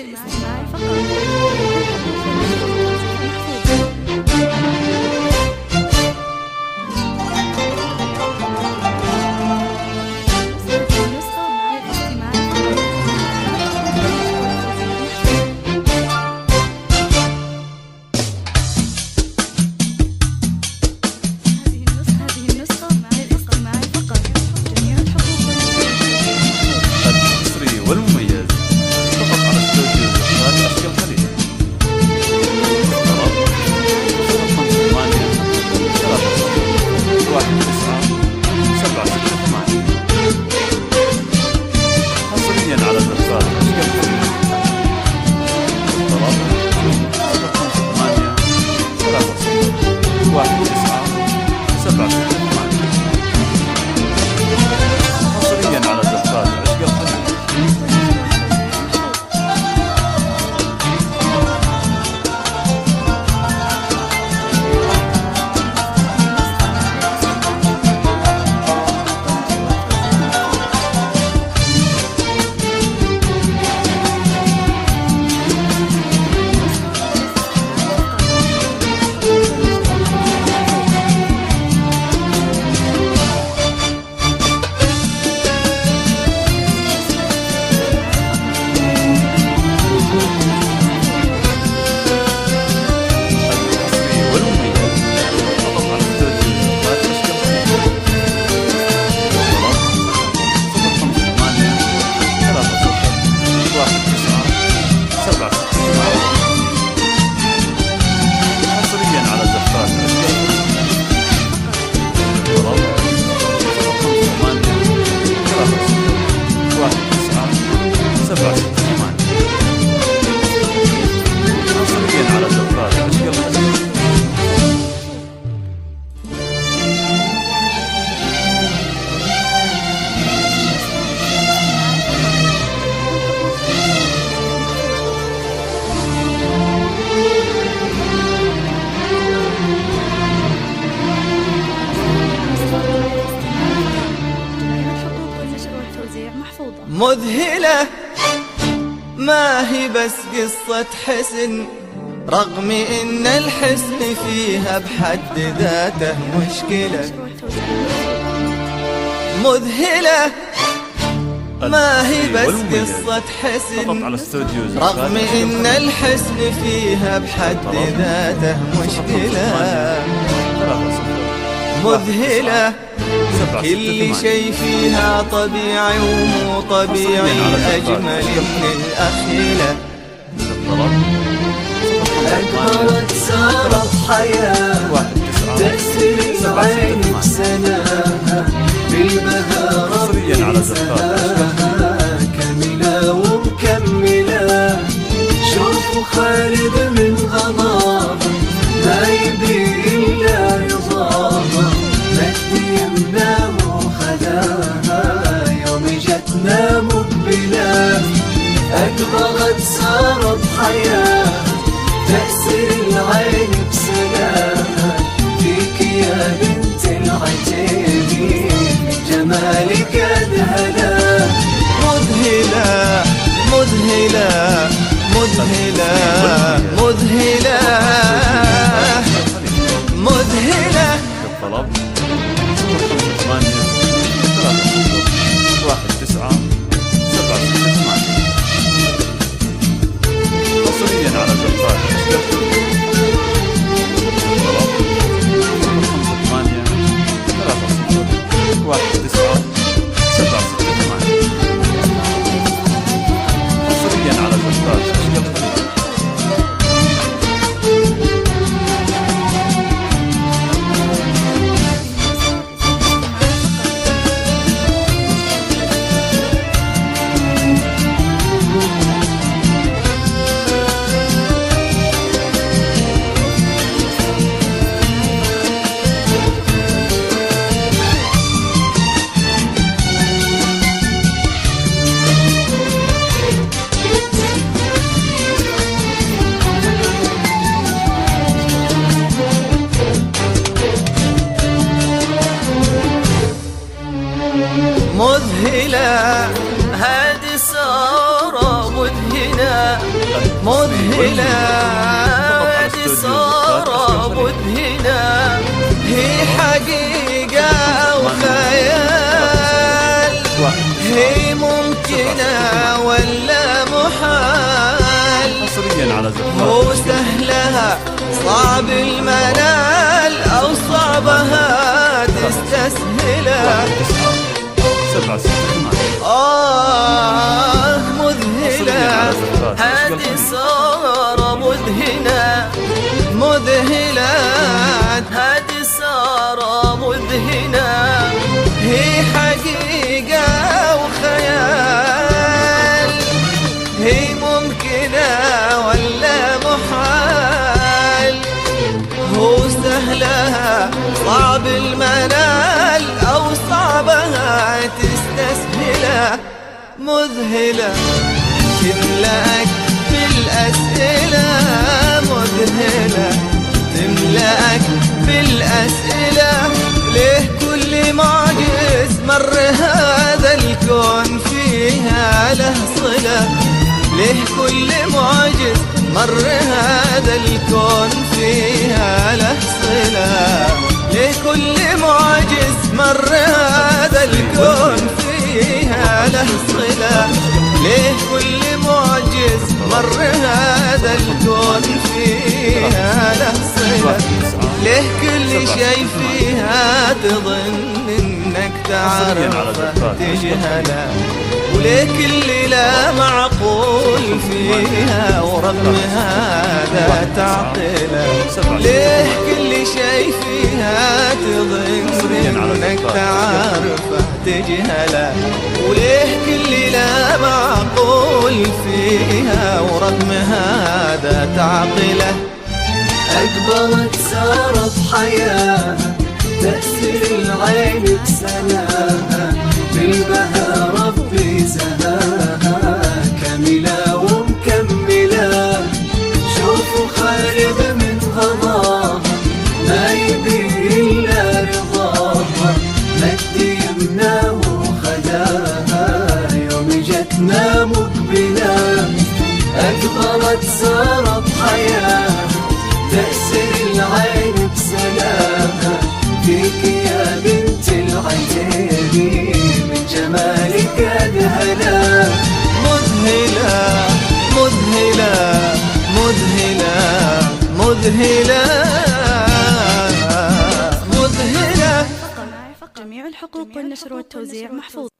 الاستماع فقط. مذهلة ما هي بس قصة حسن، رغم إن الحسن فيها بحد ذاته مشكلة. مذهلة ما هي بس قصة حسن، رغم إن الحسن فيها بحد ذاته مشكلة. مذهلة كل شيء فيها طبيعي ومو طبيعي، أجمل من الأخيلة. أكبرت صارت حياة تأسر العين بسناها، بالبهارة بسناها كاملة ومكملة. شوفوا خالد من غضب ما يبي إلا يضاها، مد يمناه وخذاها يوم جتنا مقبلة. أكبرت صارت حياة تأسر العين بسلامة، فيك يا بنت العجيب جمالك أذهلا. مذهلة مذهلة مذهلة مذهلة مذهلة. حصريا على زفات مذهلة هذه سارة مذهلة. مذهلة مذهلة صار مذهلة هي حقيقة وخيال هي ممكنة ولا محال هو سهلها صعب المنال أو صعبها تستسهلها مذهلة هذه صار مذهلة مذهلة هذه صار مذهلة هي حقيقة وخيال هي ممكنة ولا محال هو سهلها صعب المنال أو صعبها تستسهلها مذهلة تملأك بالأسئلة مذهلة تملأك بالأسئلة ليه كل معجز مر هذا الكون فيها له صلة ليه كل معجز مر هذا الكون فيها له صلة ليه كل معجز مر هذا الكون فيها له صلة ليه كل معجز مر هذا الكون فيها له صلة ليه كل شيء فيها تظن انك تعرفه تجهله وليه كل لا معقول فيها ورغم هذا تعقله ليه كل شيء فيها تظن انك تعرفه تجهله وليه كل لا معقول فيها ورغم هذا تعقله أقبلت سارت حياة تأثير العين بسناها بالبهى ربي زهاها كاملة ومكملة شوفوا خالد من غضاها ما يبي إلا رضاها مجدي يمناه وخداها يوم جتنا مقبلة أقبلت سارت حياة تأثير العين بسلامها فيك يا بنت العتيبي من جمالك أذهلا مذهلة مذهلة مذهلة مذهلة مذهلة جميع الحقوق والنشر والتوزيع محفوظ.